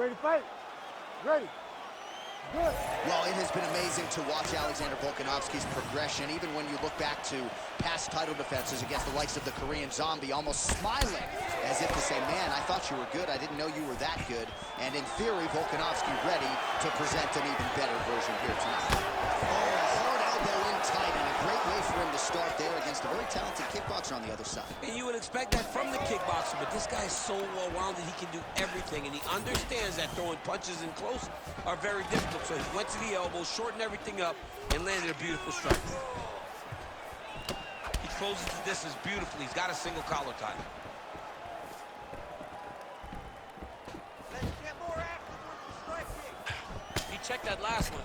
ready to fight? Ready. Good. Well, it has been amazing to watch Alexander Volkanovski's progression, even when you look back to past title defenses against the likes of the Korean Zombie, almost smiling as if to say, man, I thought you were good. I didn't know you were that good. And in theory, Volkanovski ready to present an even better version here tonight. Oh, a hard elbow in tight, and a great way for him to start there against a very talented kickboxer on the other side. And you would expect that from the kickboxer, but this guy is so well-rounded, he can do everything, and he understands that throwing punches in close are very difficult. So he went to the elbow, shortened everything up, and landed a beautiful strike. He closes the distance beautifully. He's got a single collar tie. He checked that last one.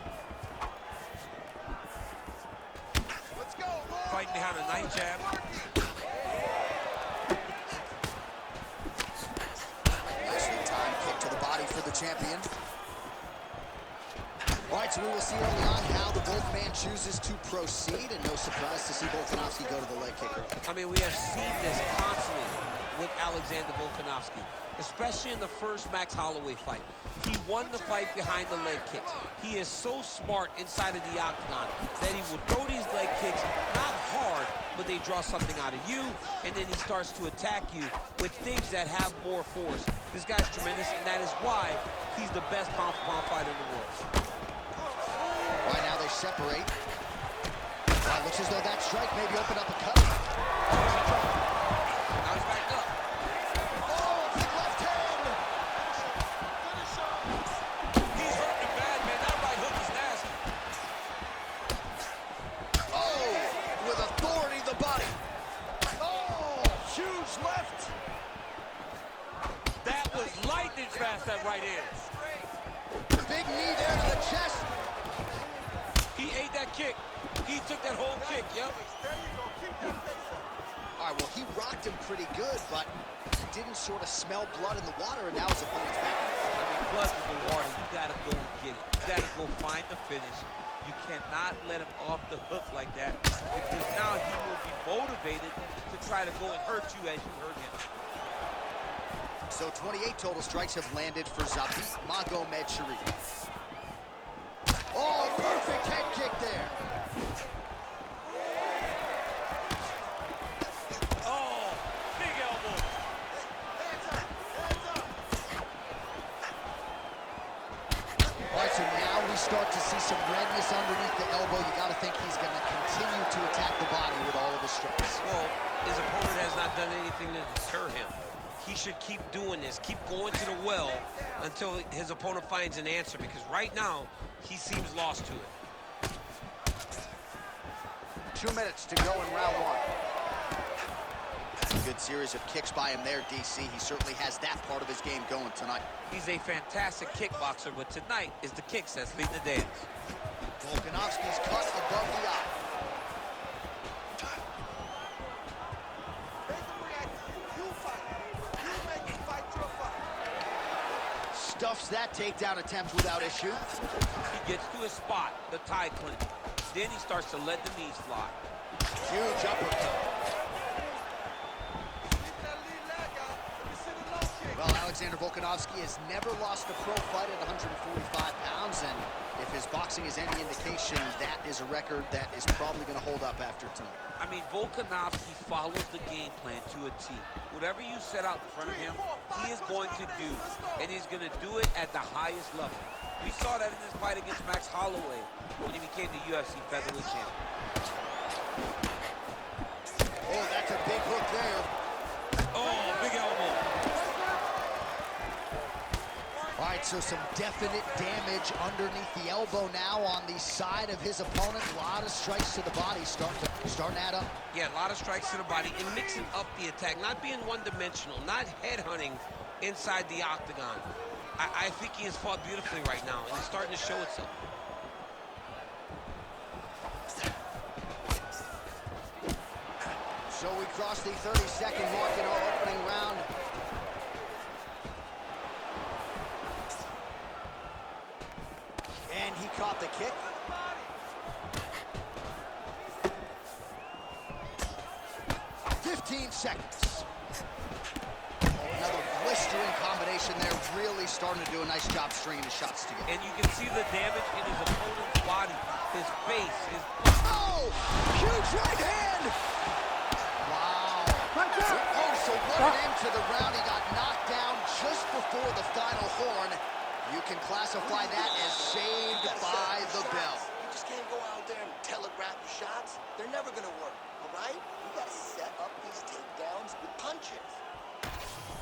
Let's go. Fighting behind a nice jab. Nicely timed kick to the body for the champion. All right, so we will see early on how the Volk man chooses to proceed, and no surprise to see Volkanovski go to the leg kicker. I mean, we have seen this constantly with Alexander Volkanovski, especially in the first Max Holloway fight. He won the fight behind the leg kicks. He is so smart inside of the octagon that he will throw these leg kicks, not hard, but they draw something out of you, and then he starts to attack you with things that have more force. This guy's tremendous, and that is why he's the best pound-for-pound fighter in the world. Right now they separate. Wow, looks as though that strike maybe opened up a cut. Now he's back up. Oh, big left hand! He's hurting bad, man. That right hook is nasty. Oh, with authority, the body. Oh, huge left. That was lightning fast, that right hand. Big knee there to the chest. He ate that kick. He took that whole kick, yep. All right, well, he rocked him pretty good, but didn't sort of smell blood in the water, and now his opponent's back. I mean, blood in the water. You got to go and get it. You got to go find the finish. You cannot let him off the hook like that, because now he will be motivated to try to go and hurt you as you hurt him. So 28 total strikes have landed for Zabit Magomedsharif. Oh, perfect head kick there. Oh, big elbow. All right, so now we start to see some redness underneath the elbow. You got to think he's going to continue to attack the body with all of his strikes. Well, his opponent has not done anything to deter him. He should keep doing this, keep going to the well until his opponent finds an answer, because right now, he seems lost to it. 2 minutes to go in round one. Good series of kicks by him there, DC. He certainly has that part of his game going tonight. He's a fantastic kickboxer, but tonight is the kicks that's leading the dance. Volkanovski's cut above the eye. Stuffs that takedown attempt without issue. He gets to his spot, the tie clinch. Then he starts to let the knees fly. Huge uppercut. Well, Alexander Volkanovski has never lost a pro fight at 145 pounds, and if his boxing is any indication, that is a record that is probably going to hold up after tonight. I mean, Volkanovski follows the game plan to a T. Whatever you set out in front of him, he is going to do, and he's going to do it at the highest level. We saw that in this fight against Max Holloway when he became the UFC featherweight champion. Oh, that's a big hook there. Oh, big elbow. All right, so some definite damage underneath the elbow now on the side of his opponent. A lot of strikes to the body starting to add up. Yeah, a lot of strikes to the body and mixing up the attack, not being one-dimensional, not headhunting inside the octagon. I think he has fought beautifully right now, and it's starting to show itself. So we crossed the 30-second mark in our opening round. And he caught the kick. 15 seconds. Oh, another blistering combination there, really starting to do a nice job stringing his shots together. And you can see the damage in his opponent's body, his face, his... Oh, huge right hand! Wow. Oh, so what an end to the round. He got knocked down just before the final horn. You can classify that as saved by the bell. You just can't go out there and telegraph your shots. They're never gonna work, all right? You gotta set up these takedowns with punches.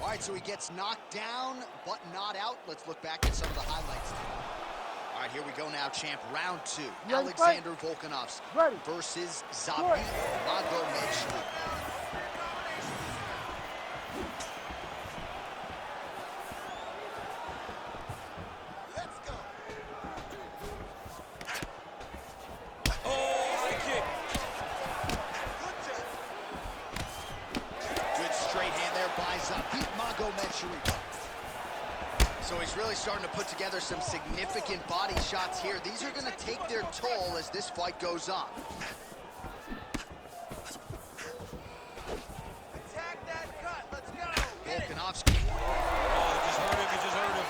All right, so he gets knocked down, but not out. Let's look back at some of the highlights. All right, here we go now, champ. Round 2. Alexander Volkanovski versus Zabit Magomed. Let's go. Oh, high kick. Good straight hand there by Zabit Magomed. So he's really starting to put together some significant body shots here. These are going to take their toll as this fight goes on. Attack that cut. Let's go. Volkanovski. Oh, he just hurt him, he just hurt him.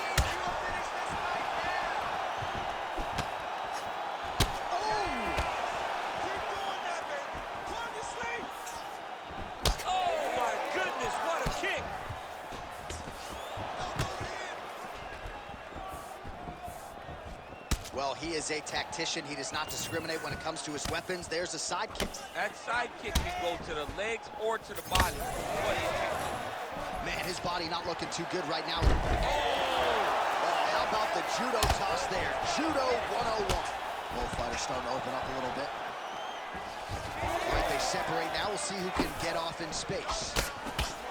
Oh, my goodness, what a kick. Well, he is a tactician. He does not discriminate when it comes to his weapons. There's a side kick. That side kick can go to the legs or to the body. What do you think? Man, his body not looking too good right now. Oh, how about the judo toss there? Judo 101. Both fighters starting to open up a little bit. All right, they separate now. We'll see who can get off in space.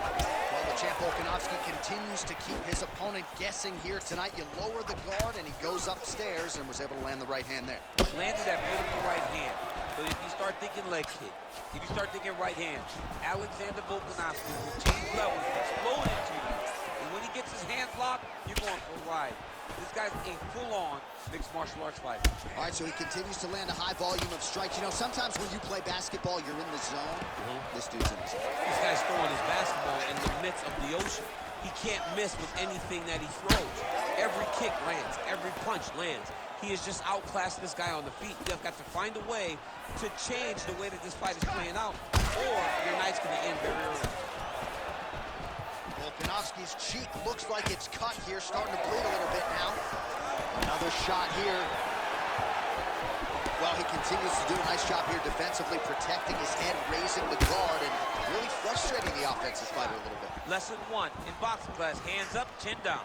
Well, the champ Volkanovski continues to keep his opponent guessing here tonight. You lower the guard, and he goes upstairs and was able to land the right hand there. Landed that beautiful right hand. So if you start thinking leg kick, if you start thinking right hand, Alexander Volkanovski will change levels, explode into you. And when he gets his hands locked, you're going for a ride. This guy's a full-on mixed martial arts fighter. All right, so he continues to land a high volume of strikes. You know, sometimes when you play basketball, you're in the zone. This dude's in the zone. This guy's throwing his basketball in the midst of the ocean. He can't miss with anything that he throws. Every kick lands, every punch lands. He has just outclassed this guy on the feet. You've got to find a way to change the way that this fight is playing out, or your night's going to end very early. Volkanovski's cheek looks like it's cut here, starting to bleed a little bit now. Another shot here. Well, he continues to do a nice job here defensively, protecting his head, raising the guard, and really frustrating the offensive fighter a little bit. Lesson 1 in boxing class, hands up, chin down.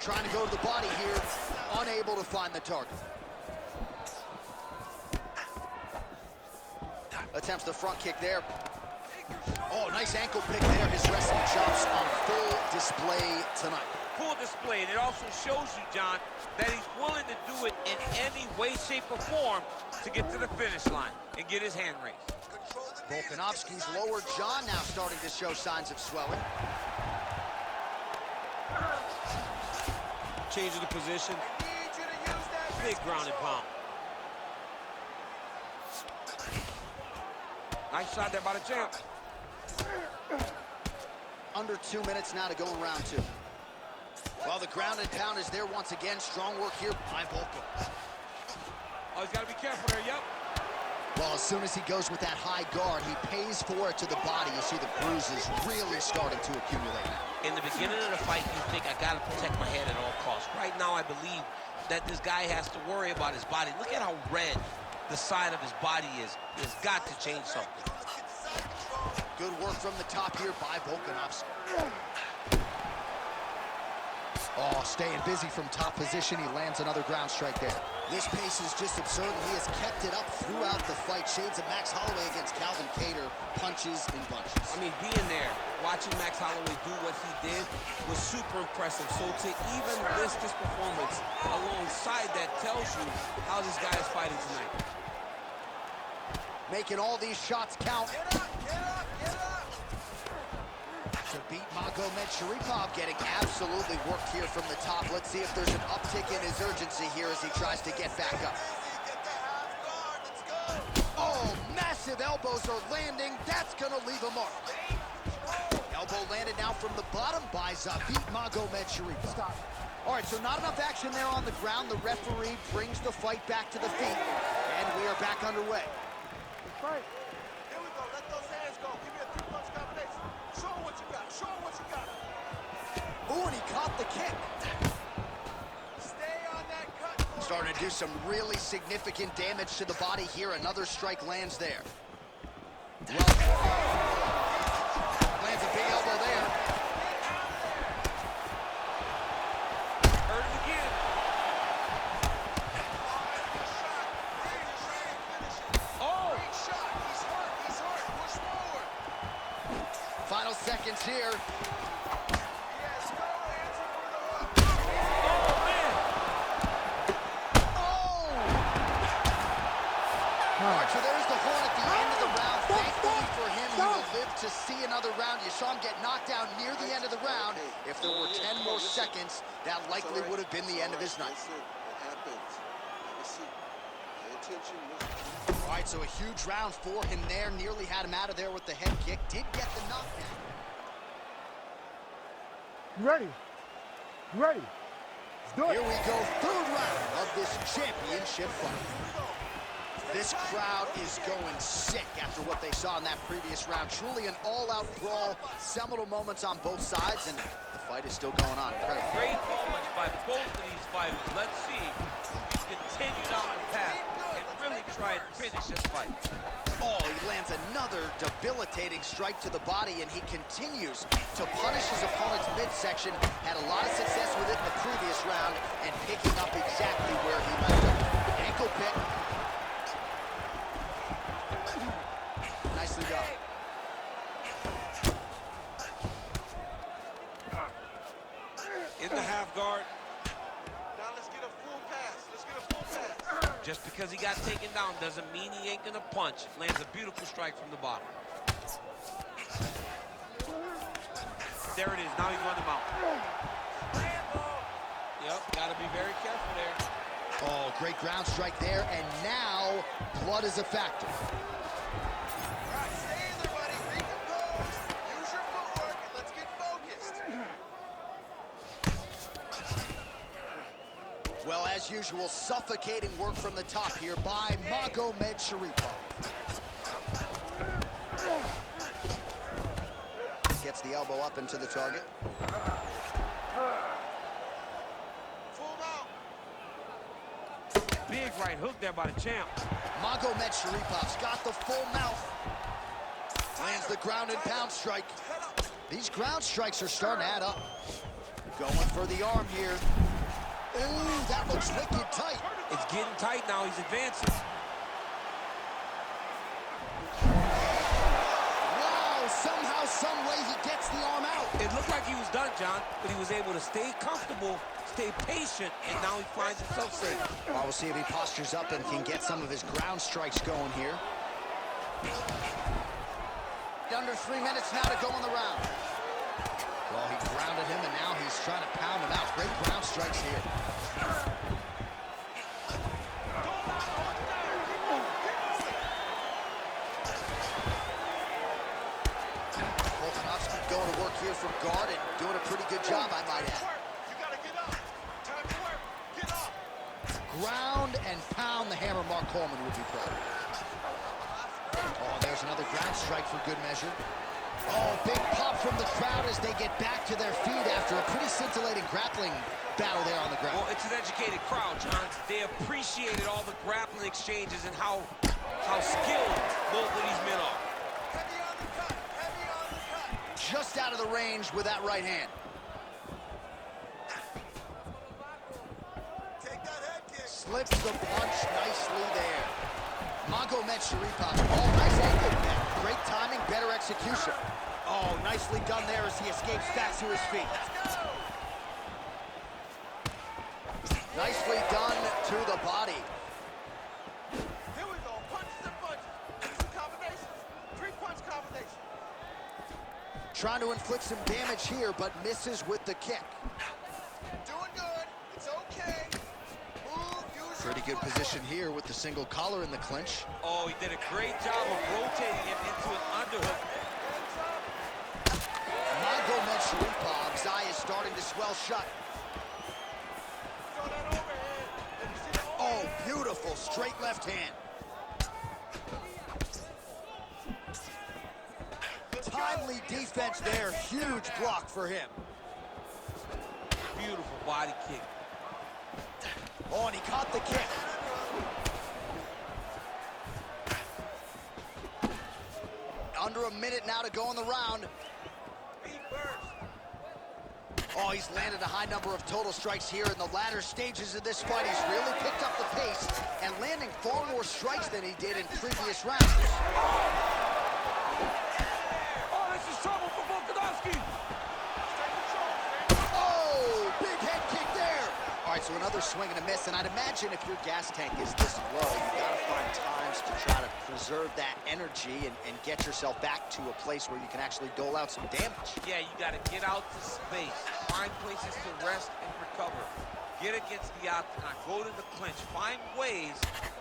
Trying to go to the body here, unable to find the target. Attempts the front kick there. Oh, nice ankle pick there. His wrestling chops on full display tonight. Full display, and it also shows you, John, that he's willing to do it in any way, shape, or form to get to the finish line and get his hand raised. Volkanovski's lower jaw now starting to show signs of swelling. Change of the position. Big ground and pound. Nice shot there by the champ. Under 2 minutes now to go in round 2. Well, the ground and pound is there once again. Strong work here by Volkov. Oh, he's got to be careful there, yep. Well, as soon as he goes with that high guard, he pays for it to the body. You see the bruises really starting to accumulate. In the beginning of the fight, you think, I got to protect my head at all costs. Right now, I believe that this guy has to worry about his body. Look at how red the side of his body is. He's got to change something. Good work from the top here by Volkanovski. Oh, staying busy from top position. He lands another ground strike there. This pace is just absurd, and he has kept it up throughout the fight. Shades of Max Holloway against Calvin Kattar, punches and bunches. I mean, being there, watching Max Holloway do what he did was super impressive. So to even list this performance alongside that tells you how this guy is fighting tonight. Making all these shots count. Get up, get up, get up. To beat Magomed Sharipov, getting absolutely worked here from the top. Let's see if there's an uptick in his urgency here as he tries to get back up. Get the half guard, let's go. Oh, massive elbows are landing. That's gonna leave a mark. Elbow landed now from the bottom by Zavit Magomedsharipov. Stop. All right, so not enough action there on the ground. The referee brings the fight back to the feet, and we are back underway. Fight. Here we go. Let those hands go. Give me a three-punch combination. Show him what you got. Show him what you got. Ooh, and he caught the kick. Stay on that cut. Starting to do some really significant damage to the body here. Another strike lands there. Well, lands a big elbow there. Hurt it again. Oh! Great shot. He's hurt. He's hurt. Push forward. Final seconds here. Yes, go. Answer for the hook. Oh, man! Oh! All right, so there's the horn at the end of the round. Thankfully for him, he will live to see another round. You saw him get knocked down near the end of the round. If there were 10 more seconds, that likely would have been the end of his night. Listen, it happens. Have a seat. Pay attention. All right, so a huge round for him there. Nearly had him out of there with the head kick. Did get the knockdown. You ready? You ready? Let's do Here it. we go, third round of this championship fight. This crowd is going sick after what they saw in that previous round. Truly an all-out brawl, seminal moments on both sides, and the fight is still going on. Incredible. Great moments by both of these fighters. Let's see if he continue down the path and really try and finish this fight. Oh, he lands another debilitating strike to the body, and he continues to punish his opponent's midsection. Had a lot of success with it in the previous round, and picking up exactly where he left off. Ankle pick. Nicely done. In the half guard, Now let's get a full pass. Let's get a full pass. just because he got taken down doesn't mean he ain't gonna punch. Lands a beautiful strike from the bottom. There it is, now he's running him out. Yep, gotta be very careful there. Oh, great ground strike there, and now blood is a factor. All right, stay in there, buddy. Recompose. Use your footwork, and let's get focused. Well, as usual, suffocating work from the top here by Magomedsharipov. Gets the elbow up into the target. Full mount. Big right hook there by the champ. Magomedsharipov got the full mouth. Lands the ground and pound strike. Head up. These ground strikes are starting to add up. Going for the arm here. Ooh, that looks wicked tight. It's getting tight now, he's advancing. Wow, somehow, some way he gets the arm out. It looked like he was done, John, but he was able to stay comfortable, stay patient, and now he finds himself safe. Well, we'll see if he postures up and can get some of his ground strikes going here. Under 3 minutes now to go in the round. Well, he grounded him, and now he's trying to pound him out. Great ground strikes here. Volkanovski going to work here from guard and doing a pretty good job, I might add. You gotta get up. Time to work. Get up. Ground and pound, the hammer Mark Coleman would be proud. Oh, there's another ground strike for good measure. Oh, big pop from the crowd as they get back to their feet after a pretty scintillating grappling battle there on the ground. Well, it's an educated crowd, John. They appreciated all the grappling exchanges and how skilled both of these men are. Heavy on the cut. Heavy on the cut. Just out of the range with that right hand. Take that head kick. Slips the punch nicely there. Magomedsharipov, oh, nice angle. Great timing, better execution. Oh, nicely done there as he escapes back to his feet. Nicely done to the body. Here we go. Punches and punches. Two combinations. Three-punch combination. Trying to inflict some damage here, but misses with the kick. Doing good. It's okay. Move. Use Pretty your good footwork. position here with the single collar in the clinch. Oh, he did a great job of rotating him into an underhook. Hands up. face well shut. Oh, beautiful straight left hand. Timely defense there, huge block for him. Beautiful body kick. Oh, and he caught the kick. Under a minute now to go in the round. Oh, he's landed a high number of total strikes here in the latter stages of this fight. He's really picked up the pace and landing far more strikes than he did in previous rounds. Oh, this is trouble for Volkanovski. Oh, big head kick there. All right, so another swing and a miss, and I'd imagine if your gas tank is this low, you gotta find times to try to preserve that energy and get yourself back to a place where you can actually dole out some damage. Yeah, you got to get out to space, find places to rest and recover. Get against the octagon, go to the clinch, find ways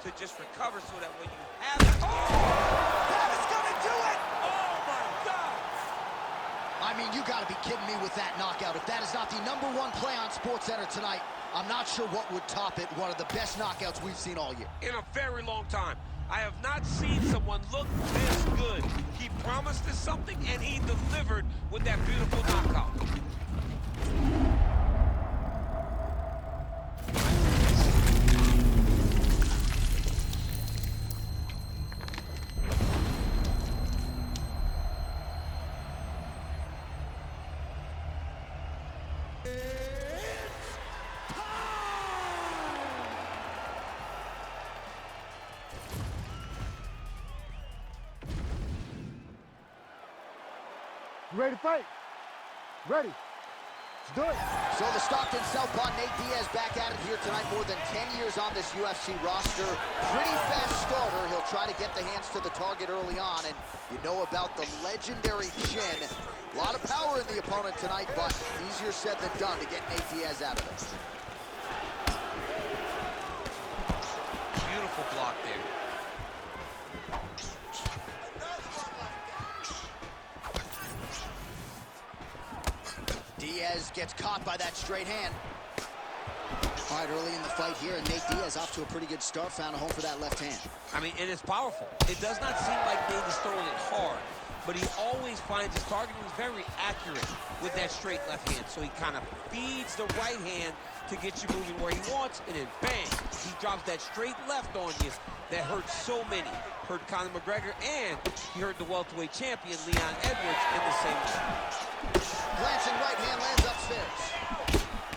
to just recover so that when you have it, That is gonna do it! oh my God! I mean, you gotta be kidding me with that knockout. If that is not the #1 play on SportsCenter tonight, I'm not sure what would top it. One of the best knockouts we've seen all year. In a very long time, I have not seen someone look this good. He promised us something, and he delivered with that beautiful knockout. You ready to fight? Ready. Let's do it. So the Stockton Southpaw Nate Diaz back at it here tonight. More than 10 years on this UFC roster. Pretty fast starter. He'll try to get the hands to the target early on. And you know about the legendary chin. A lot of power in the opponent tonight, but easier said than done to get Nate Diaz out of it. Beautiful block there. Diaz gets caught by that straight hand. All right, early in the fight here, and Nate Diaz off to a pretty good start, found a home for that left hand. I mean, and it's powerful. It does not seem like Nate is throwing it hard, but he always finds his target. He's very accurate with that straight left hand. So he kind of feeds the right hand to get you moving where he wants, and then bang, he drops that straight left on you that hurt so many. Hurt Conor McGregor, and he hurt the welterweight champion, Leon Edwards, in the same way. Glancing right hand lands upstairs.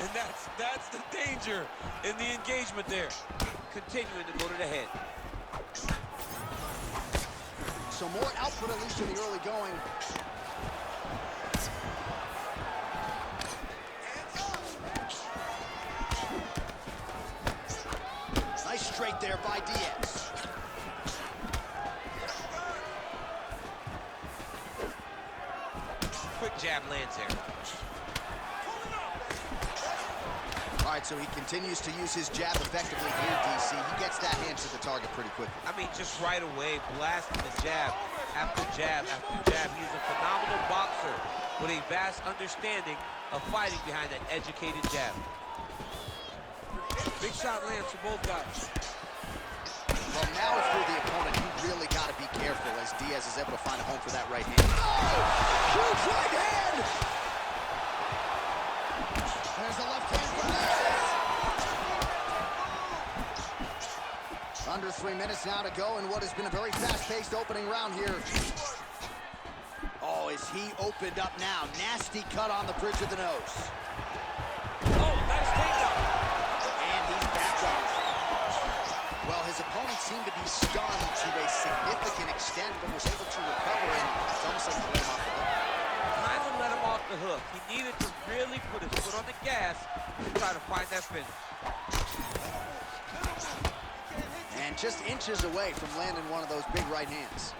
And that's the danger in the engagement there. Continuing to go to the head. So more output, at least in the early going. Nice straight there by Diaz. Quick jab lands there. All right, so he continues to use his jab effectively here, DC. He gets that hand to the target pretty quickly. I mean, just right away, blasting the jab after jab after jab. He's a phenomenal boxer with a vast understanding of fighting behind that educated jab. Big shot lands for both guys. Well, now for the opponent, you really got to be careful as Diaz is able to find a home for that right hand. Oh! Huge right hand! There's the left hand from Diaz. Under 3 minutes now to go in what has been a very fast-paced opening round here. Oh, is he opened up now? Nasty cut on the bridge of the nose. Oh, nice takedown. And he's back up. Well, his opponent seemed to be stunned to a significant extent, but was able to recover, and it's almost like he let him off the hook. Kind of let him off the hook. He needed to really put his foot on the gas to try to find that finish. And just inches away from landing one of those big right hands.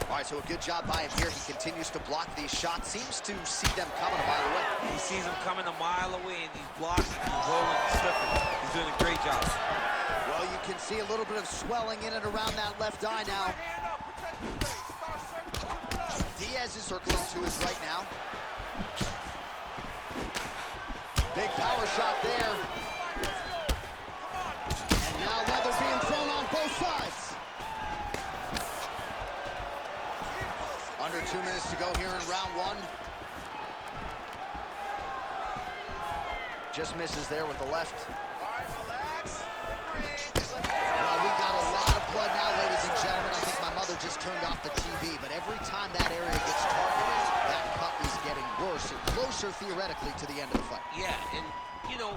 All right, so a good job by him here. He continues to block these shots. Seems to see them coming a mile away. He sees them coming a mile away, and he's blocking, he's rolling, slipping. He's doing a great job. Well, you can see a little bit of swelling in and around that left eye now. Diaz is circling to his right now. Big power shot there. And now leather being thrown on both sides. Under 2 minutes to go here in round one. Just misses there with the left. Well, we got a lot of blood now, ladies and gentlemen. I think my mother just turned off the TV, but every time that area gets targeted, that cut is getting worse and closer, theoretically, to the end of the fight. Yeah, and, you know,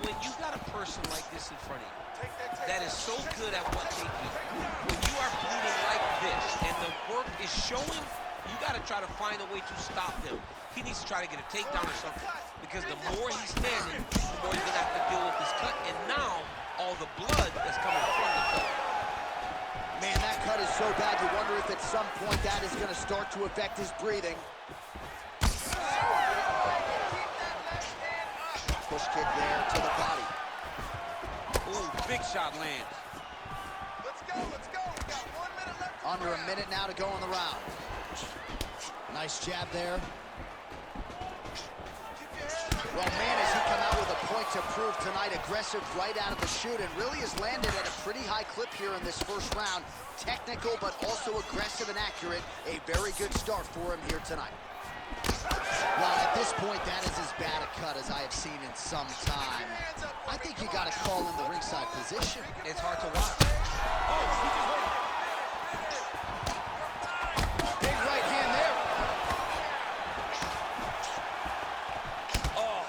when you got a person like this in front of you that is so good at what they do, when you are bleeding like this and the work is showing, you got to try to find a way to stop him. He needs to try to get a takedown or something, because the more he's standing, the more he's going to have to deal with this cut, and now all the blood that's coming from the cut. Man, that cut is so bad, you wonder if at some point that is going to start to affect his breathing. Push kick there to the body. Ooh, big shot lands. Let's go, let's go. We got 1 minute left. Under a minute now to go in the round. Nice jab there. Well, man, has he come out with a point to prove tonight. Aggressive right out of the chute, and really has landed at a pretty high clip here in this first round. Technical, but also aggressive and accurate. A very good start for him here tonight. Well, at this point, that is as bad a cut as I have seen in some time. I think you got to call in the ringside position. It's hard to watch. Oh, he just went. Big right hand there. Oh.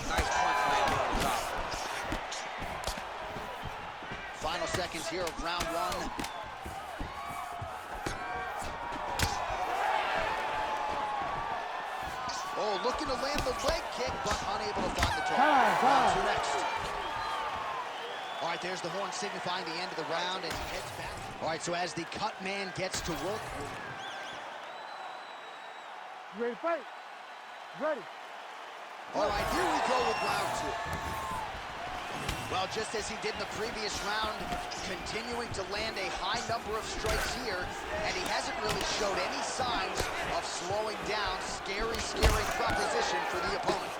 Nice punch landing on the top. Final seconds here of round one. Oh, looking to land the leg kick, but unable to find the target. Round two next. All right, there's the horn signifying the end of the round, and he heads back. All right, so as the cut man gets to work. You ready to fight? Ready. All right, here we go with round two. Well, just as he did in the previous round, continuing to land a high number of strikes here, and he hasn't really showed any signs of slowing down. Scary, scary proposition for the opponent.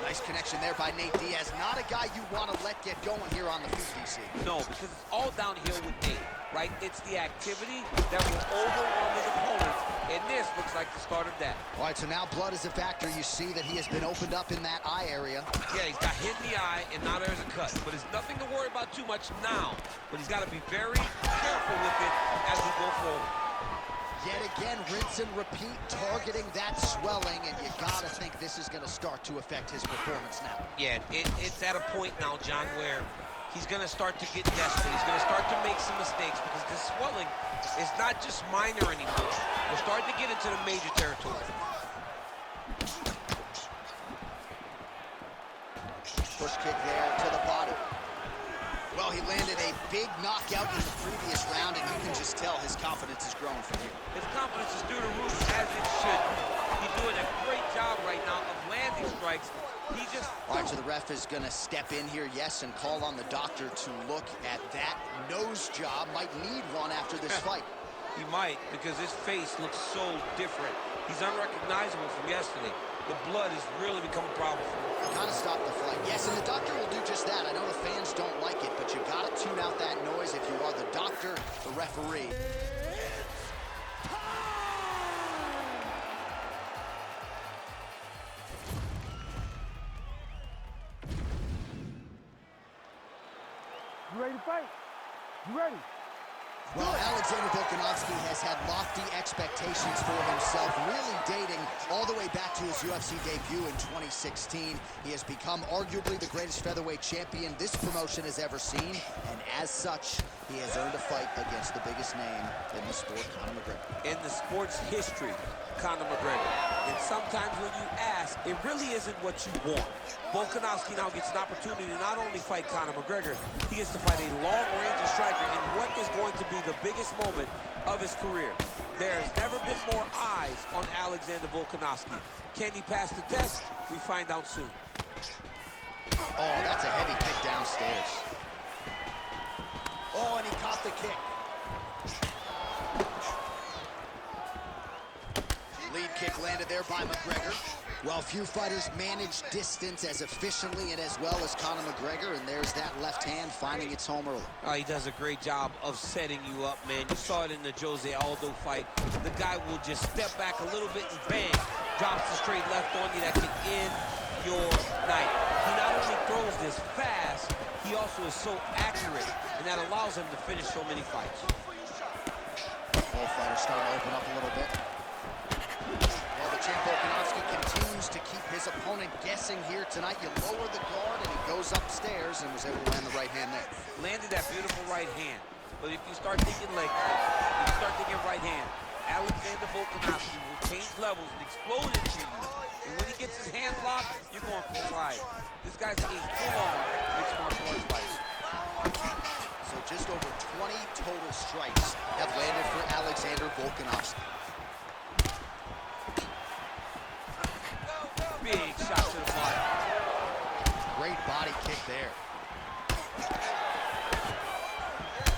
Nice connection there by Nate Diaz. Not a guy you want to let get going here on the feet, DC. No, because it's all downhill with Nate, right? It's the activity that will overwhelm his opponents, and this looks like the start of that. All right, so now blood is a factor. You see that he has been opened up in that eye area. Yeah, he's got hit in the eye, and now there's a cut. But it's nothing to worry about too much now. But he's got to be very careful with it as we go forward. Yet again, rinse and repeat, targeting that swelling, and you gotta think this is gonna start to affect his performance now. Yeah, it's at a point now, John, where he's gonna start to get desperate. He's gonna start to make some mistakes, because this swelling is not just minor anymore. We're starting to get into the major territory. Push kick there to the body. Well, he landed a big knockout in the previous round, and you can just tell his confidence is growing from here. His confidence is through the roof, as it should. He's doing a great job right now of landing strikes. He just... All right, so the ref is going to step in here, yes, and call on the doctor to look at that nose job. Might need one after this fight. He might, because his face looks so different. He's unrecognizable from yesterday. The blood has really become a problem for him. Gotta stop the fight. Yes, and the doctor will do just that. I know the fans don't like it, but you gotta tune out that noise if you are the doctor, the referee. You ready to fight? You ready? Well, Alexander Volkanovski has had lofty expectations for himself, really dating all the way back to his UFC debut in 2016. He has become arguably the greatest featherweight champion this promotion has ever seen, and as such, he has earned a fight against the biggest name in the sport, Conor McGregor. In the sport's history, Conor McGregor. And sometimes when you ask, it really isn't what you want. Volkanovski now gets an opportunity to not only fight Conor McGregor, he gets to fight a long-range striker in what is going to be the biggest moment of his career. There's never been more eyes on Alexander Volkanovski. Can he pass the test? We find out soon. Oh, that's a heavy kick downstairs. Oh, and he caught the kick. kick landed there by McGregor. Well, few fighters manage distance as efficiently and as well as Conor McGregor, and there's that left hand finding its home early. Oh, he does a great job of setting you up, man. You saw it in the Jose Aldo fight. The guy will just step back a little bit and bang, drops the straight left on you that can end your night. He not only throws this fast, he also is so accurate, and that allows him to finish so many fights. Both fighters starting to open up a little bit. Well, the champ Volkanovski continues to keep his opponent guessing here tonight. You lower the guard, and he goes upstairs and was able to land the right hand there. Landed that beautiful right hand. But if you start thinking leg kick, if you start thinking right hand, Alexander Volkanovski will change levels and explode into you. And when he gets his hands locked, you're going for a slide. This guy's a full-on mixed martial arts fighter. So just over 20 total strikes have landed for Alexander Volkanovski. Big shot to the body. Great body kick there.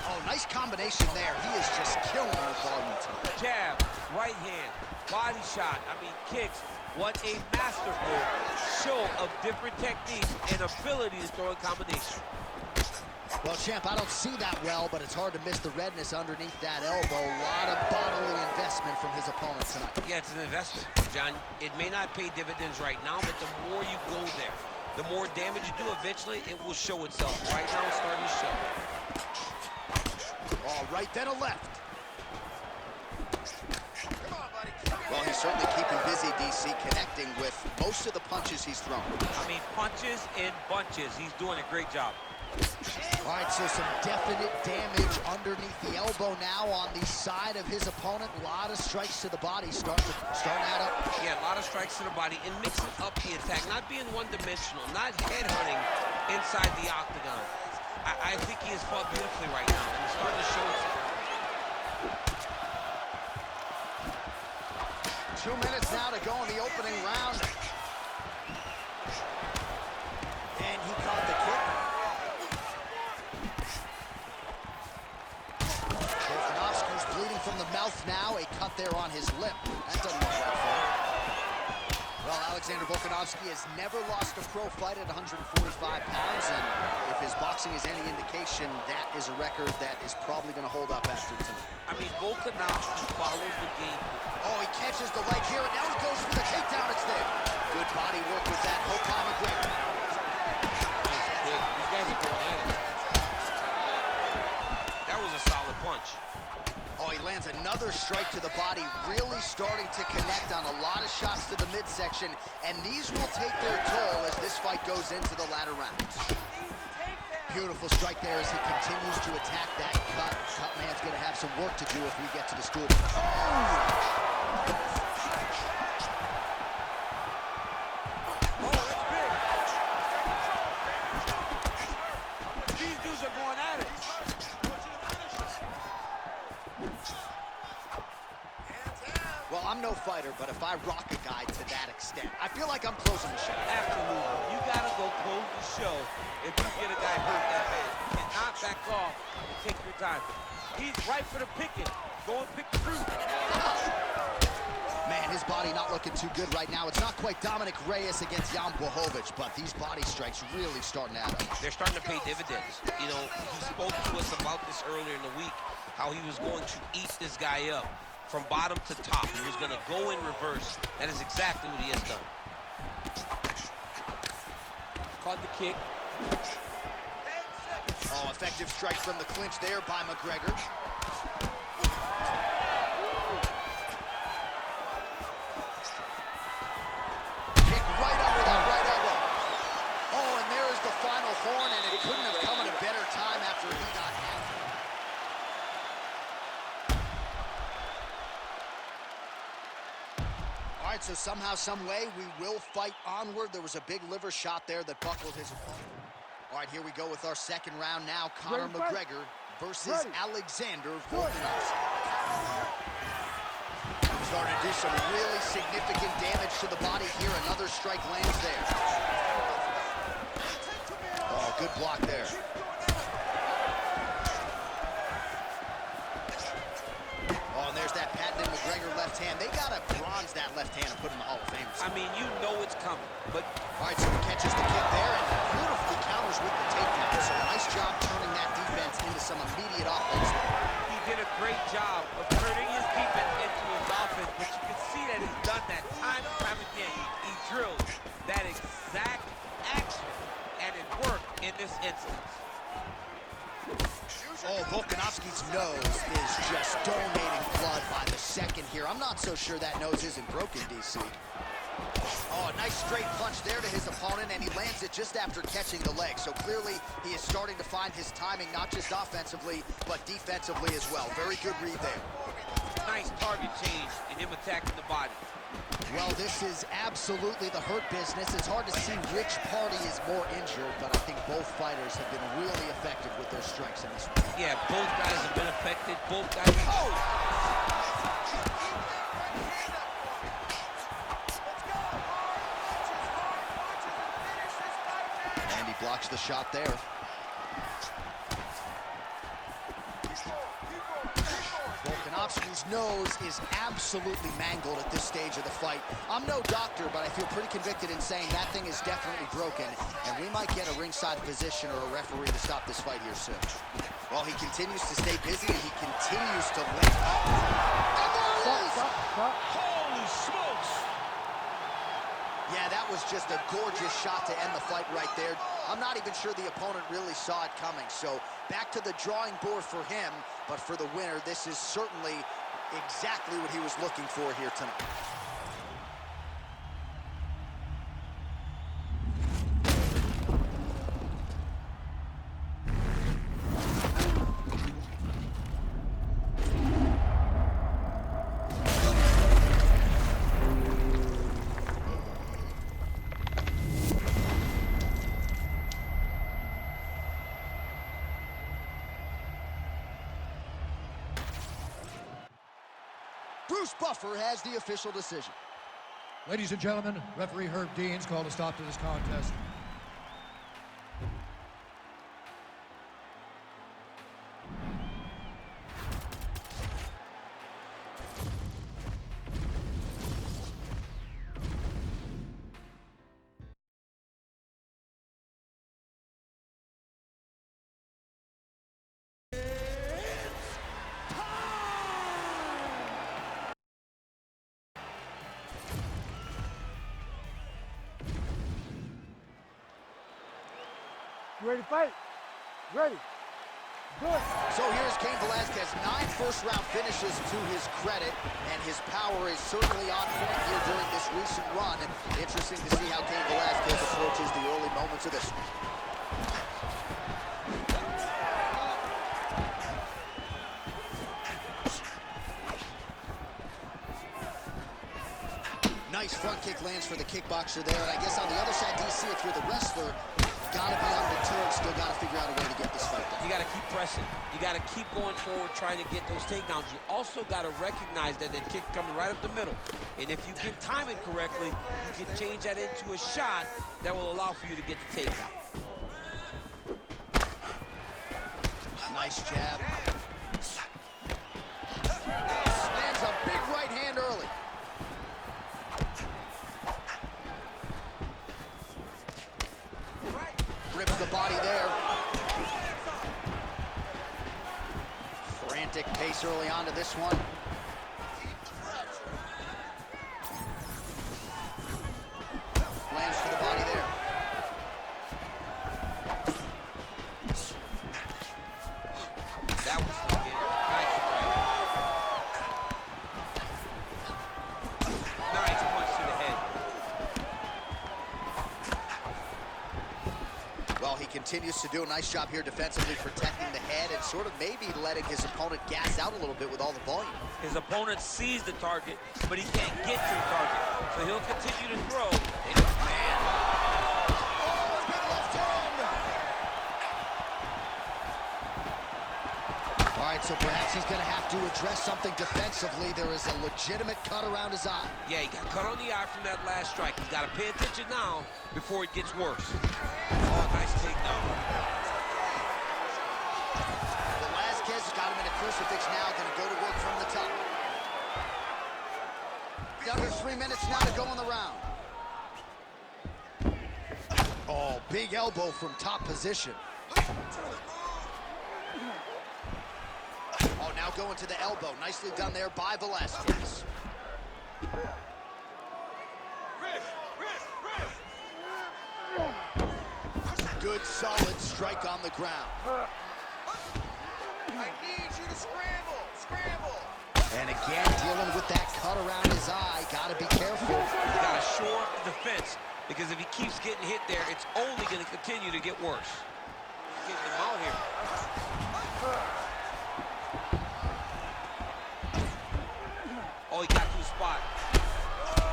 Oh, nice combination there. He is just killing with volume tonight. Jab, right hand, body shot, kicks. What a masterful show of different techniques and ability to throw in combination. Well, champ, I don't see that well, but it's hard to miss the redness underneath that elbow. A lot of bodily investment from his opponent tonight. Yeah, it's an investment, John. It may not pay dividends right now, but the more you go there, the more damage you do, eventually it will show itself. Right now, it's starting to show. All right, then a left. Well, he's certainly keeping busy, DC, connecting with most of the punches he's thrown. Punches in bunches. He's doing a great job. All right, so some definite damage underneath the elbow now on the side of his opponent. A lot of strikes to the body starting to add up. Yeah, a lot of strikes to the body and mixing up the attack, not being one-dimensional, not headhunting inside the octagon. I think he has fought beautifully right now, and he's starting to show itself. 2 minutes now to go in the opening round. And he caught the kick. Volkanovski's bleeding from the mouth now. A cut there on his lip. That doesn't look right for him. Well, Alexander Volkanovski has never lost a pro fight at 145 pounds, and if his boxing is any indication, that is a record that is probably going to hold up after tonight. Volkanovski follows the game. Oh, he catches the leg here, and now he goes for the takedown. It's there. Good body work with that. Hokai McGregor. These guys are going at it. That was a solid punch. Oh, he lands another strike to the body, really starting to connect on a lot of shots to the midsection, and these will take their toll as this fight goes into the latter rounds. Beautiful strike there as he continues to attack that cut. Cut man's going to have some work to do if we get to the stool. Oh! Well, I'm no fighter, but if I rock a guy to that extent, I feel like I'm closing the show. Absolutely. You gotta go close the show if you get a guy hurt that bad. You cannot back off and take your time. He's right for the picking. Go and pick the fruit. Man, his body not looking too good right now. It's not quite Dominic Reyes against Jan Blachowicz, but these body strikes really starting to add up. They're starting to pay dividends. You know, he spoke to us about this earlier in the week, how he was going to eat this guy up from bottom to top. He was going to go in reverse. That is exactly what he has done. Caught the kick. Oh, effective strike from the clinch there by McGregor. Kick right under that right elbow. Oh, and there is the final horn, and it couldn't have come at a better time after he got hit. All right, so somehow, some way, we will fight onward. There was a big liver shot there that buckled his opponent. All right, here we go with our second round now. Conor McGregor versus Alexander Volkanovski. Starting to do some really significant damage to the body here. Another strike lands there. Oh, good block there. Oh, and there's that patented McGregor left hand. They got a bronze that left hand and put in the Hall of Fame. I mean, you know it's coming, but... All right, so he catches the kick there and beautifully counters with the takedown. So a nice job turning that defense into some immediate offense. He did a great job of turning his defense into his offense, but you can see that he's done that time and time again. He drills that exact action, and it worked in this instance. Oh, Volkanovski's nose is just donating blood by the second here. I'm not so sure that nose isn't broken, DC. Oh, a nice straight punch there to his opponent, and he lands it just after catching the leg. So clearly, he is starting to find his timing, not just offensively, but defensively as well. Very good read there. Nice target change and him attacking the body. Well, this is absolutely the hurt business. It's hard to see which party is more injured, but I think both fighters have been really effective with their strikes in this one. Yeah, both guys have been affected. Both guys... Oh! And he blocks the shot there. Volkanovski's nose is absolutely mangled at this stage of the fight. I'm no doctor, but I feel pretty convicted in saying that thing is definitely broken, and we might get a ringside physician or a referee to stop this fight here soon. Well, he continues to stay busy, and he continues to lift. And there it is! Holy smokes! Yeah, that was just a gorgeous shot to end the fight right there. I'm not even sure the opponent really saw it coming. So back to the drawing board for him, but for the winner, this is certainly exactly what he was looking for here tonight. Bruce Buffer has the official decision. Ladies and gentlemen, referee Herb Dean's called a stop to this contest. You ready to fight? Ready. Good. So here's Cain Velasquez, 9 first-round finishes to his credit, and his power is certainly on point here during this recent run. Interesting to see how Cain Velasquez approaches the early moments of this one. Nice front kick lands for the kickboxer there, and I guess on the other side, DC, if you're the wrestler, gotta be undeterred, still gotta figure out a way to get this fight done. You gotta keep pressing. You gotta keep going forward, trying to get those takedowns. You also gotta recognize that that kick coming right up the middle. And if you can time it correctly, you can change that into a shot that will allow for you to get the takedown. Nice jab. Lands a big right hand early. Rips the body there. Frantic pace early on to this one. Lands for the body there. That was nice. Nice punch to the head. Well, he continues to do a nice job here defensively, protecting the head and sort of maybe letting his opponent gas out a little bit with all the volume. His opponent sees the target, but he can't get to the target. So he'll continue to throw. And man. Oh, big left hand! All right, so perhaps he's going to have to address something defensively. There is a legitimate cut around his eye. Yeah, he got cut on the eye from that last strike. He's got to pay attention now before it gets worse. Oh, nice takedown. Velasquez has got him in a crucifix now, going to go to work from the top. Under 3 minutes now to go in the round. Oh, big elbow from top position. Oh, now going to the elbow. Nicely done there by Velasquez. Good, solid strike on the ground. I need you to scramble, scramble. And again, dealing with that cut around his eye. Got to be careful. He's got to shore up the defense, because if he keeps getting hit there, it's only going to continue to get worse. He's getting him out here. Oh, he got to a spot.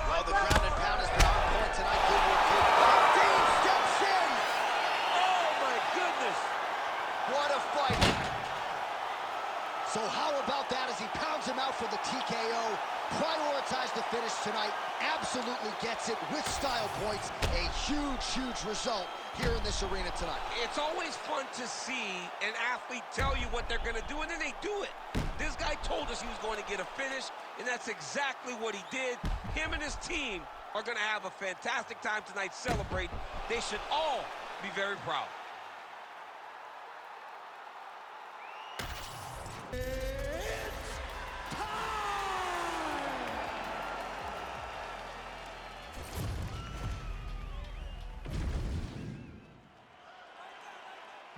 Well, the ground and pound has been on point tonight. Good work, kid. Dean steps in. Oh, my goodness. What a fight. So how about that as he pounds him out for the TKO? Prioritized the finish tonight. Absolutely gets it with style points. A huge, huge result here in this arena tonight. It's always fun to see an athlete tell you what they're going to do, and then they do it. This guy told us he was going to get a finish, and that's exactly what he did. Him and his team are going to have a fantastic time tonight celebrating. They should all be very proud.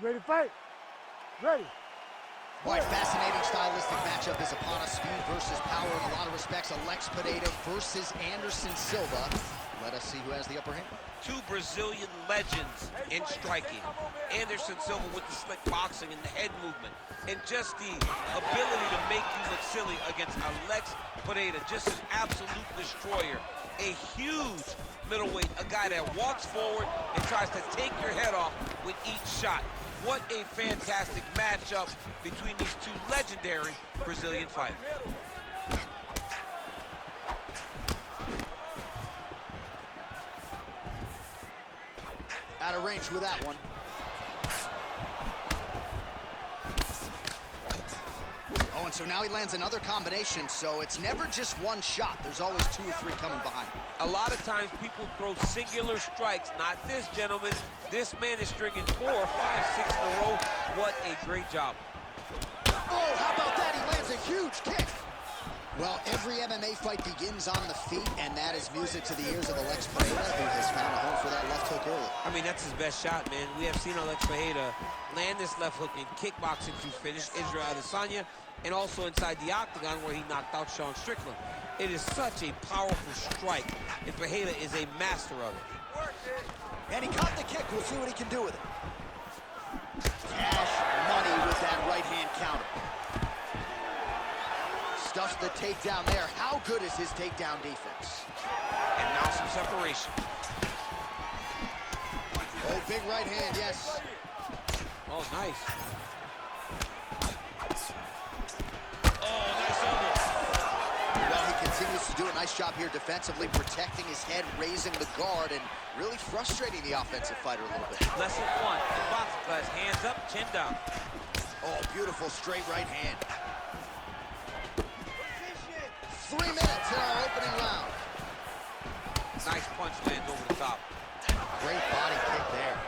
Ready to fight? Ready. Quite fascinating stylistic matchup is upon us. Speed versus power in a lot of respects. Alex Pineda versus Anderson Silva. Let us see who has the upper hand. Two Brazilian legends in striking. Anderson Silva with the slick boxing and the head movement, and just the ability to make you look silly against Alex Pineda, just an absolute destroyer. A huge middleweight, a guy that walks forward and tries to take your head off with each shot. What a fantastic matchup between these two legendary Brazilian fighters. Out of range with that one. Oh, and so now he lands another combination, so it's never just one shot. There's always 2 or 3 coming behind. A lot of times people throw singular strikes. Not this gentleman. This man is stringing 4, 5, 6 in a row. What a great job. Oh, how about that? He lands a huge kick. Well, every MMA fight begins on the feet, and that is music to the ears of Alex Pineda, who has found a home for that left hook early. I mean, that's his best shot, man. We have seen Alex Pineda land this left hook in kickboxing to finish Israel Adesanya, and also inside the octagon where he knocked out Sean Strickland. It is such a powerful strike, and Pineda is a master of it. And he caught the kick. We'll see what he can do with it. Cash money with that right-hand counter. Stuffs the takedown there. How good is his takedown defense? And now some separation. Oh, big right hand, yes. Oh, nice. Oh, nice elbow. Well, he continues to do a nice job here defensively, protecting his head, raising the guard, and really frustrating the offensive fighter a little bit. Lesson 1 in boxing class, hands up, chin down. Oh, beautiful straight right hand. 3 minutes in our opening round. Nice punch lands over the top. Great body kick there.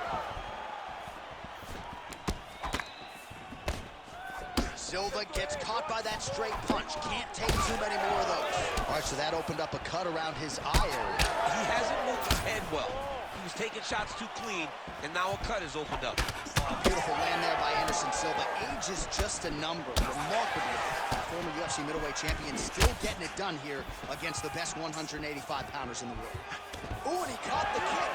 Silva gets caught by that straight punch. Can't take too many more of those. All right, so that opened up a cut around his eye area. He hasn't moved his head well. He was taking shots too clean, and now a cut is opened up. A beautiful land there by Anderson Silva. Age is just a number. Remarkably, the former UFC middleweight champion still getting it done here against the best 185-pounders in the world. Ooh, and he caught the kick.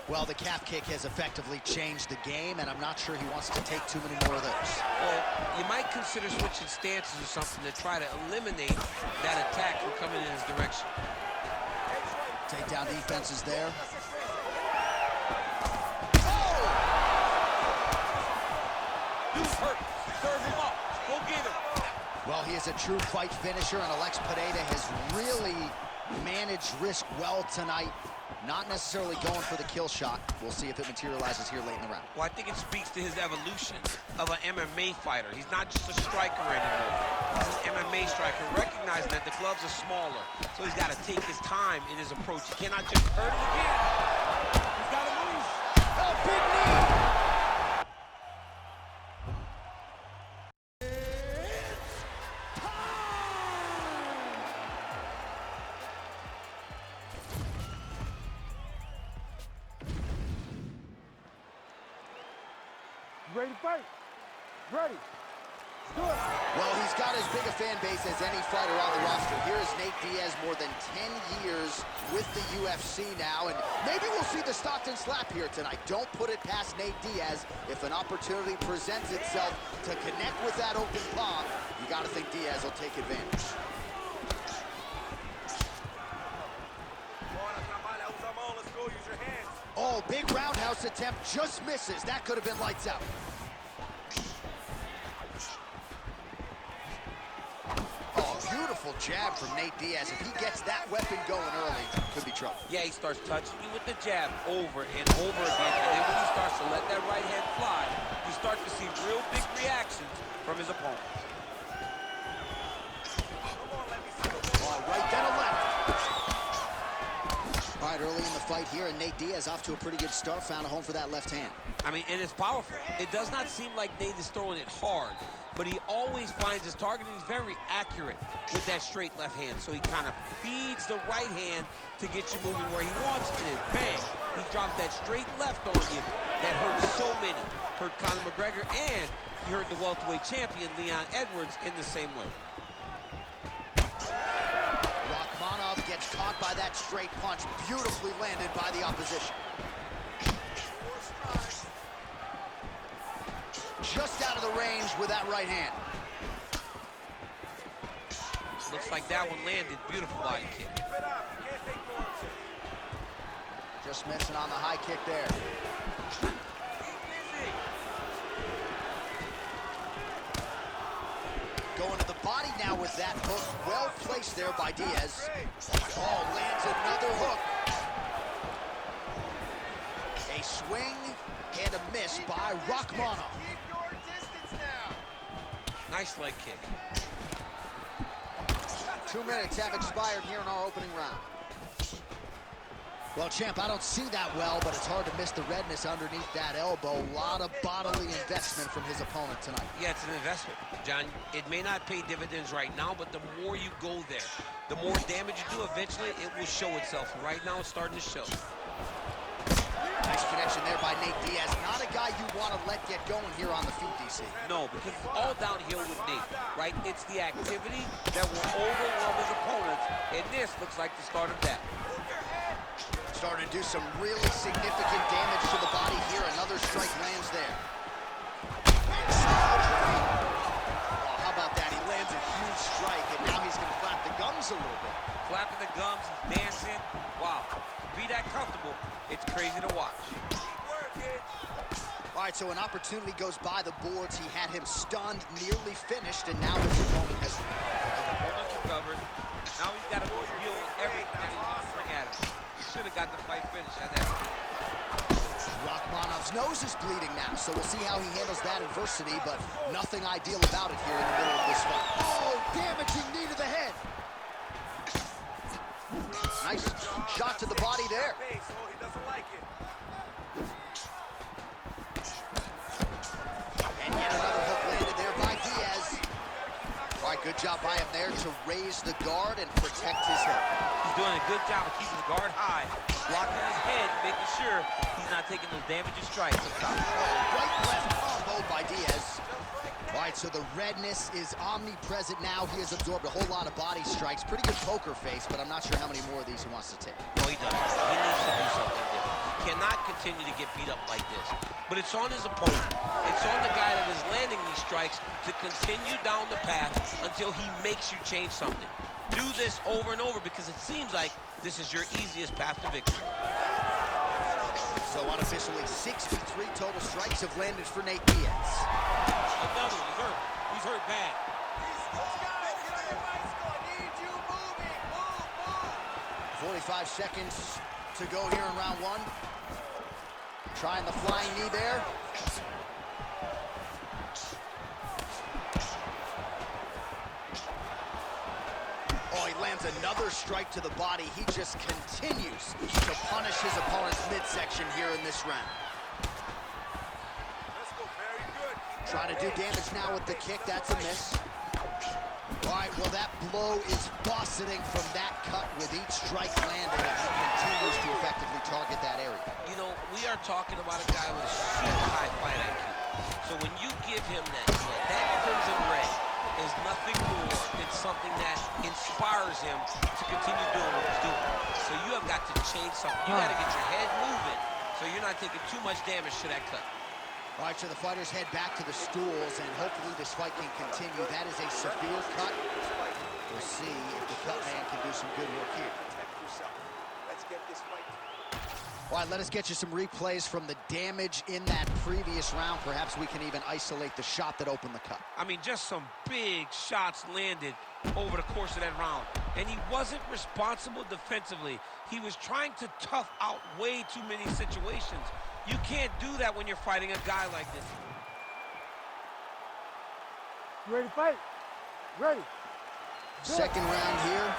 Well, the calf kick has effectively changed the game, and I'm not sure he wants to take too many more of those. Well, you might consider switching stances or something to try to eliminate that attack from coming in his direction. Takedown defense is there. Dude's hurt. Serve him up. Go get him. Well, he is a true fight finisher, and Alex Pineda has really managed risk well tonight. Not necessarily going for the kill shot. We'll see if it materializes here late in the round. Well, I think it speaks to his evolution of an MMA fighter. He's not just a striker anymore. He's an MMA striker, recognizing that the gloves are smaller. So he's got to take his time in his approach. He cannot just hurt him again. He's got to move. Oh, big knee! Ready to fight? Ready. Let's do it. Well, he's got as big a fan base as any fighter on the roster. Here is Nate Diaz, more than 10 years with the UFC now, and maybe we'll see the Stockton slap here tonight. Don't put it past Nate Diaz. If an opportunity presents itself to connect with that open palm, you got to think Diaz will take advantage. Oh, big roundhouse attempt, just misses. That could have been lights out. Oh, beautiful jab from Nate Diaz. If he gets that weapon going early, could be trouble. Yeah, he starts touching you with the jab over and over again. And then when he starts to let that right hand fly, you start to see real big reactions from his opponent. Oh, right, then a left. All right, early in the fight here, and Nate Diaz off to a pretty good start. Found a home for that left hand. I mean, and it's powerful. It does not seem like Nate is throwing it hard, but he always finds his target, and he's very accurate with that straight left hand. So he kind of feeds the right hand to get you moving where he wants, and then bang, he drops that straight left on you. That hurt so many. Hurt Conor McGregor, and he hurt the welterweight champion, Leon Edwards, in the same way. Gets caught by that straight punch, beautifully landed by the opposition. Just out of the range with that right hand. Looks like that one landed. Beautiful body kick. Just missing on the high kick there. Going to the body now with that hook. Well placed there by Diaz. Oh, lands another hook. A swing and a miss by Rachmanov. Nice leg kick. 2 minutes have expired here in our opening round. Well, champ, I don't see that well, but it's hard to miss the redness underneath that elbow. A lot of bodily investment from his opponent tonight. Yeah, it's an investment, John. It may not pay dividends right now, but the more you go there, the more damage you do, eventually it will show itself. Right now, it's starting to show. Nice connection there by Nate Diaz. Not a guy you want to let get going here on the feet, DC. No, because it's all downhill with Nate, right? It's the activity that will overwhelm his opponents, and this looks like the start of that. Starting to do some really significant damage to the body here. Another strike lands there. Oh, how about that? He lands a huge strike, and now he's going to flap the gums a little bit. Flapping the gums, he's dancing. Wow. To be that comfortable, it's crazy to watch. All right, so an opportunity goes by the boards. He had him stunned, nearly finished, and now his opponent has... Opponent's recovered. Now he's got to deal with everything that he wants to bring at him. Should have got the fight finished at that. Rachmanov's nose is bleeding now, so we'll see how he handles that adversity, but nothing ideal about it here in the middle of this fight. Oh, damaging knee to the head. Nice shot to the body there. And yet another hook landed there by Diaz. All right, good job by him there to raise the guard and protect his head. He's doing a good job of keeping the guard high, blocking his head, making sure he's not taking those damaging strikes up top. Right left combo by Diaz. All right, so the redness is omnipresent now. He has absorbed a whole lot of body strikes. Pretty good poker face, but I'm not sure how many more of these he wants to take. No, he doesn't. He needs to do something different. He cannot continue to get beat up like this. But it's on his opponent. It's on the guy that is landing these strikes to continue down the path until he makes you change something. Do this over and over because it seems like this is your easiest path to victory. So unofficially, 63 total strikes have landed for Nate Diaz. Another one. He's hurt. He's hurt bad. 45 seconds to go here in round one. Trying the flying knee there. Oh, he lands another strike to the body. He just continues to punish his opponent's midsection here in this round. Trying to do damage now with the kick. That's a miss. All right, well, that blow is buffeting from that cut with each strike landing as he continues to effectively target that area. You know, we are talking about a guy with a super high fight IQ. So when you give him that crimson red is nothing more than something that inspires him to continue doing what he's doing. So you have got to change something. You got to get your head moving so you're not taking too much damage to that cut. All right, so the fighters head back to the stools, and hopefully this fight can continue. That is a severe cut. We'll see if the cut man can do some good work here. Let's get this fight. All right, let us get you some replays from the damage in that previous round. Perhaps we can even isolate the shot that opened the cut. I mean, just some big shots landed over the course of that round. And he wasn't responsible defensively. He was trying to tough out way too many situations. You can't do that when you're fighting a guy like this. You ready to fight? Ready. Second round here.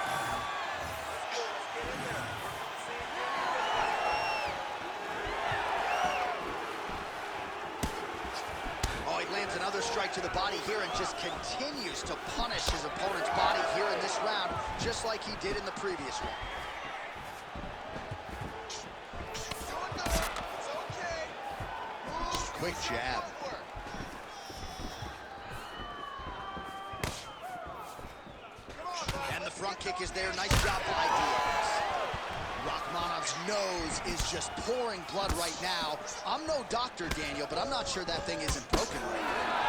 Oh, he lands another strike to the body here and just continues to punish his opponent's body here in this round, just like he did in the previous round. Quick jab. And the front kick is there. Nice job by Diaz. Rakhmonov's nose is just pouring blood right now. I'm no doctor, Daniel, but I'm not sure that thing isn't broken right now.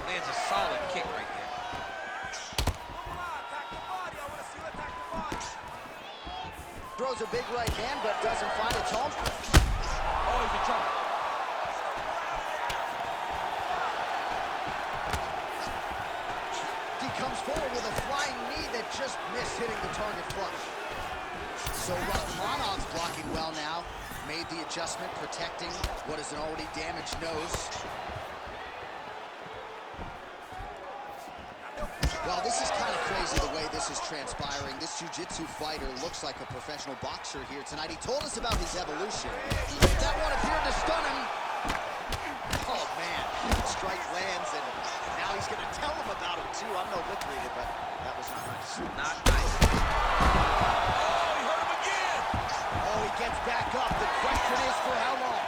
Lands a solid kick right there. Throws a big right hand, but doesn't find its home. Oh, he's in trouble. He comes forward with a flying knee that just missed hitting the target flush. So Rakhmonov's blocking well now. Made the adjustment, protecting what is an already damaged nose. Well, this is kind of crazy the way this is transpiring. This jiu-jitsu fighter looks like a professional boxer here tonight. He told us about his evolution. That one appeared to stun him. Oh, man. Strike lands, and now he's going to tell him about it, too. I'm no lip reader, but that was not nice. Not nice. Oh, he hurt him again. Oh, he gets back up. The question is for how long?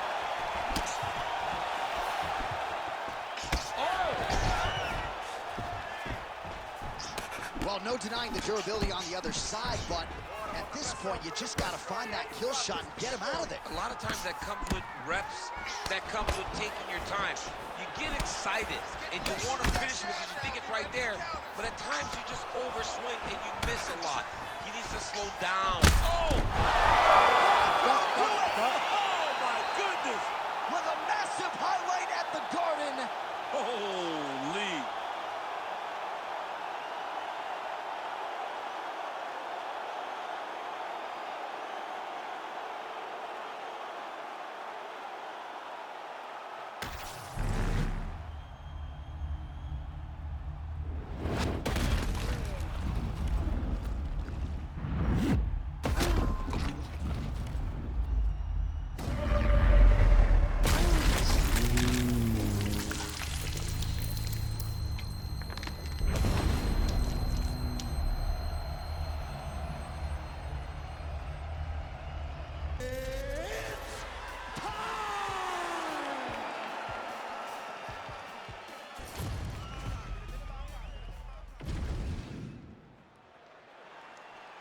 Well, no denying the durability on the other side, but at this point, you just got to find that kill shot and get him out of there. A lot of times that comes with reps, that comes with taking your time. You get excited, and you want to finish it because you think it's right there, but at times you just overswing and you miss a lot. He needs to slow down. Oh! Oh, my goodness! With a massive highlight at the Garden. Holy!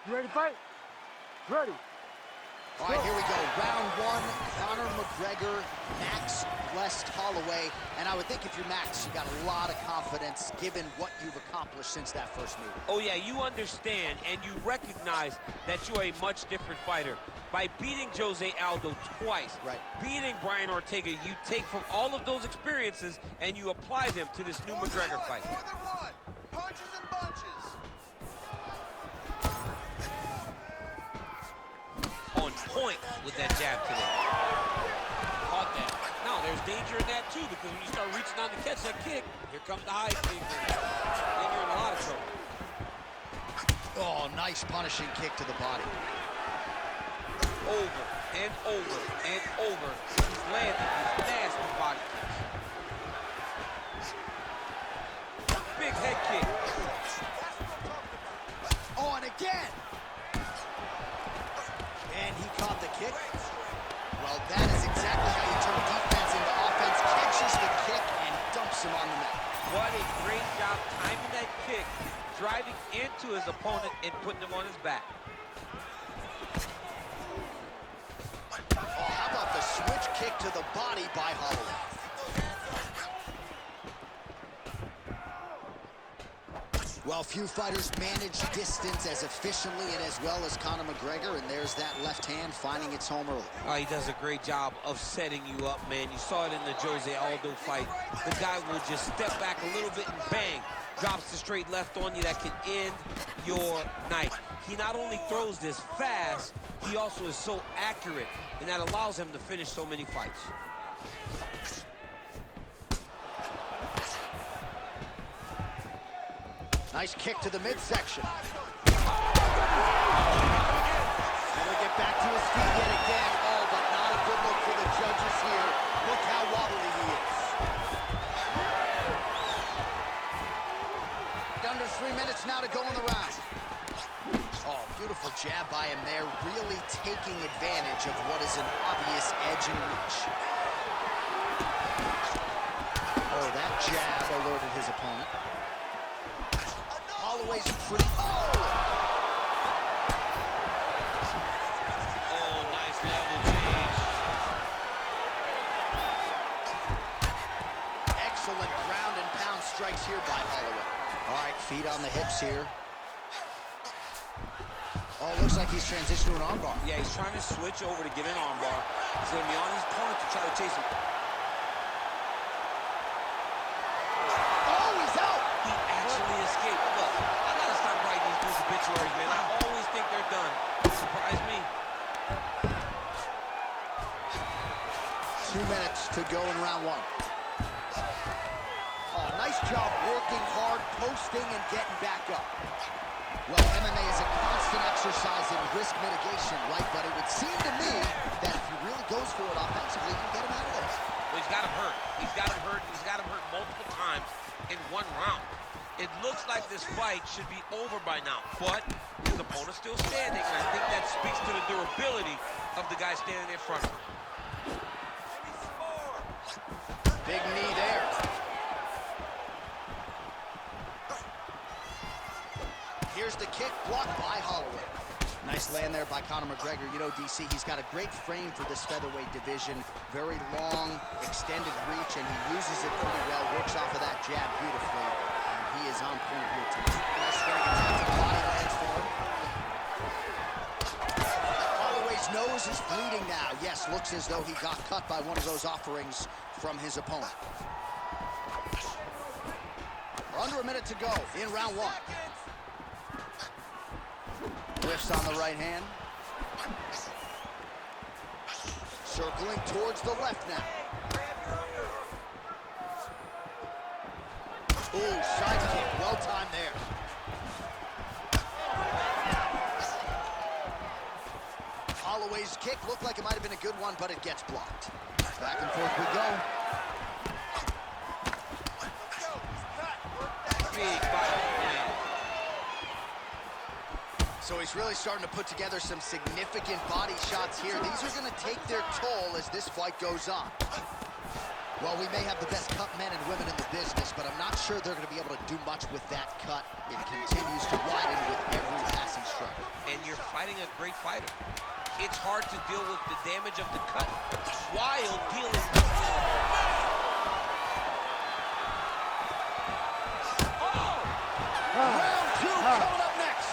You ready to fight? Ready. All right, here we go. Round one, Conor McGregor, Max Blessed Holloway. And I would think if you're Max, you got a lot of confidence given what you've accomplished since that first meeting. Oh, yeah, you understand and you recognize that you're a much different fighter. By beating Jose Aldo twice, Right. beating Brian Ortega, you take from all of those experiences and you apply them to this new McGregor fight. Punches and bunches. with that jab today. Caught that. Now, there's danger in that, too, because when you start reaching out to catch that kick, here comes the high kick. Then you're in a lot of trouble. Oh, nice punishing kick to the body. Over and over and over. He's landing these nasty body kicks. Big head kick. Oh, and again. And he caught the kick. Well, that is exactly how you turn defense into offense. Catches the kick and dumps him on the mat. What a great job timing that kick, driving into his opponent and putting him on his back. Oh, how about the switch kick to the body by Holloway? Well, few fighters manage distance as efficiently and as well as Conor McGregor, and there's that left hand finding its home early. Oh, he does a great job of setting you up, man. You saw it in the Jose Aldo fight. The guy will just step back a little bit and bang, drops the straight left on you that can end your night. He not only throws this fast, he also is so accurate, and that allows him to finish so many fights. Nice kick to the midsection. Never get back to his feet yet again. Oh, but not a good look for the judges here. Look how wobbly he is. Under 3 minutes now to go in the round. Oh, beautiful jab by him there, really taking advantage of what is an obvious edge and reach. Oh, that jab alerted his opponent. Holloway's pretty... Oh, nice level change. excellent ground and pound strikes here by Holloway. All right, feet on the hips here. Oh, looks like he's transitioned to an armbar. Yeah, he's trying to switch over to get an armbar. He's going to be on his opponent to try to chase him. Oh, he's out! He actually escaped. Look, I got to stop writing these dudes obituaries, man. I always think they're done. Surprise me. 2 minutes to go in round one. Oh, nice job working hard, posting, and getting back up. Well, MMA is a constant exercise in risk mitigation, right? But it would seem to me that if he really goes for it offensively, he can get him out of this. Well, he's got him hurt. He's got him hurt. He's got him hurt multiple times in one round. It looks like this fight should be over by now, but his opponent's still standing, and I think that speaks to the durability of the guy standing in front of him. Big knee there. Here's the kick, blocked by Holloway. Nice land there by Conor McGregor. You know, DC, he's got a great frame for this featherweight division. Very long, extended reach, and he uses it pretty well. Works off of that jab beautifully. And he is on point here tonight. Nice swing attack to the body, lands for him. Holloway's nose is bleeding now. Yes, looks as though he got cut by one of those offerings from his opponent. Under a minute to go in round one. Whiffs on the right hand. Circling towards the left now. Ooh, side kick, well timed there. Holloway's kick looked like it might have been a good one, but it gets blocked. Back and forth we go. Big body land. So he's really starting to put together some significant body shots here. These are going to take their toll as this fight goes on. Well, we may have the best cut men and women in the business, but I'm not sure they're going to be able to do much with that cut. It continues to widen with every passing strike. And you're fighting a great fighter. It's hard to deal with the damage of the cut while dealing with... Round two coming up next.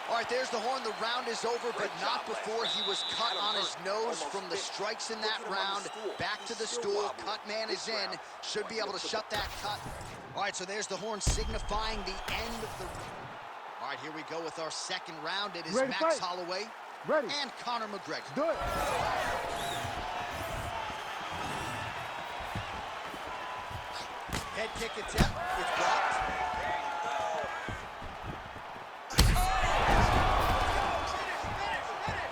All right, there's the horn. The round is over, but not before he was cut on his nose from the strikes in that round. Back to the stool. Cut man is in. Should be able to shut that cut. All right, so there's the horn signifying the end of the... All right, here we go with our second round. It is Max Holloway Ready. and Conor McGregor. Do it. Head kick attempt. It's blocked.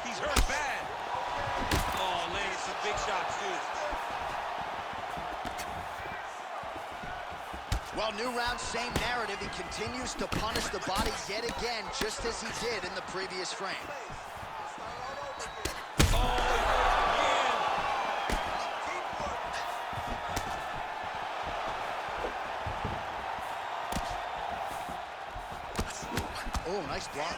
He's hurt bad. Oh, landed some big shots, too. Well, new round, same narrative. He continues to punish the body yet again, just as he did in the previous frame. Oh, nice block.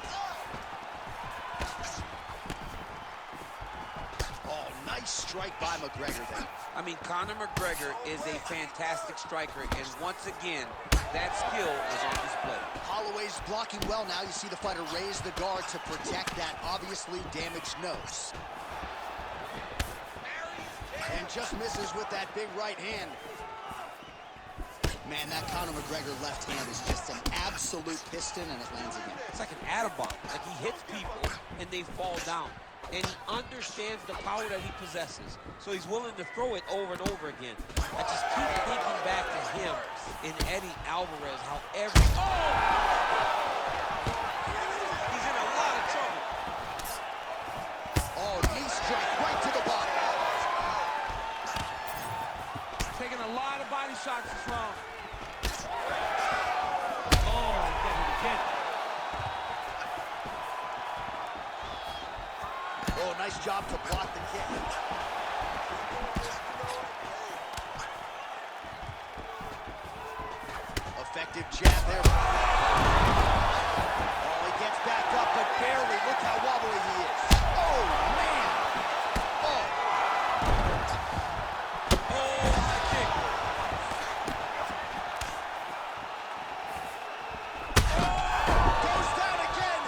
Oh, nice strike by McGregor there. I mean, Conor McGregor is a fantastic striker, and once again, that skill is on display. Holloway's blocking well now. You see the fighter raise the guard to protect that obviously damaged nose. And just misses with that big right hand. Man, that Conor McGregor left hand is just an absolute piston, and it lands again. It's like an atom bomb. Like, he hits people, and they fall down. And he understands the power that he possesses. So he's willing to throw it over and over again. I just keep thinking back to him in Eddie Alvarez, how every... Oh! He's in a lot of trouble. Oh, knee strike right to the body. Taking a lot of body shots this round. Oh, nice job to block the kick. Effective jab there. Oh, he gets back up, but barely. Look how wobbly he is. Oh, man. Oh. Oh, high kick. Goes down again.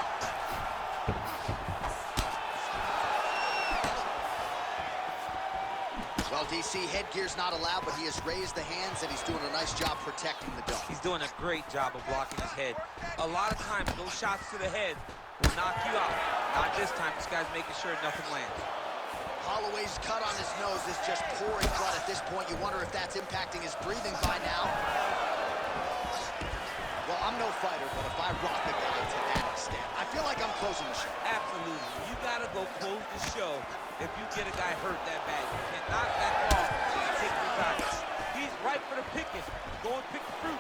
Well, DC, headgear's not allowed, but he has raised the hands, and he's doing a nice job protecting the dome. He's doing a great job of blocking his head. A lot of times, those shots to the head will knock you out. Not this time. This guy's making sure nothing lands. Holloway's cut on his nose is just pouring blood at this point. You wonder if that's impacting his breathing by now. Well, I'm no fighter, but if I rock a guy to that extent, I feel like I'm closing the show. Absolutely. You got to go close the show if you get a guy hurt that bad. You cannot back off and take your time. He's right for the picking. Go and pick the fruit.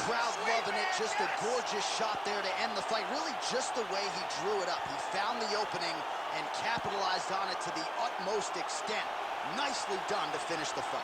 Crowd loving it. Just a gorgeous shot there to end the fight. Really just the way he drew it up. He found the opening and capitalized on it to the utmost extent. Nicely done to finish the fight.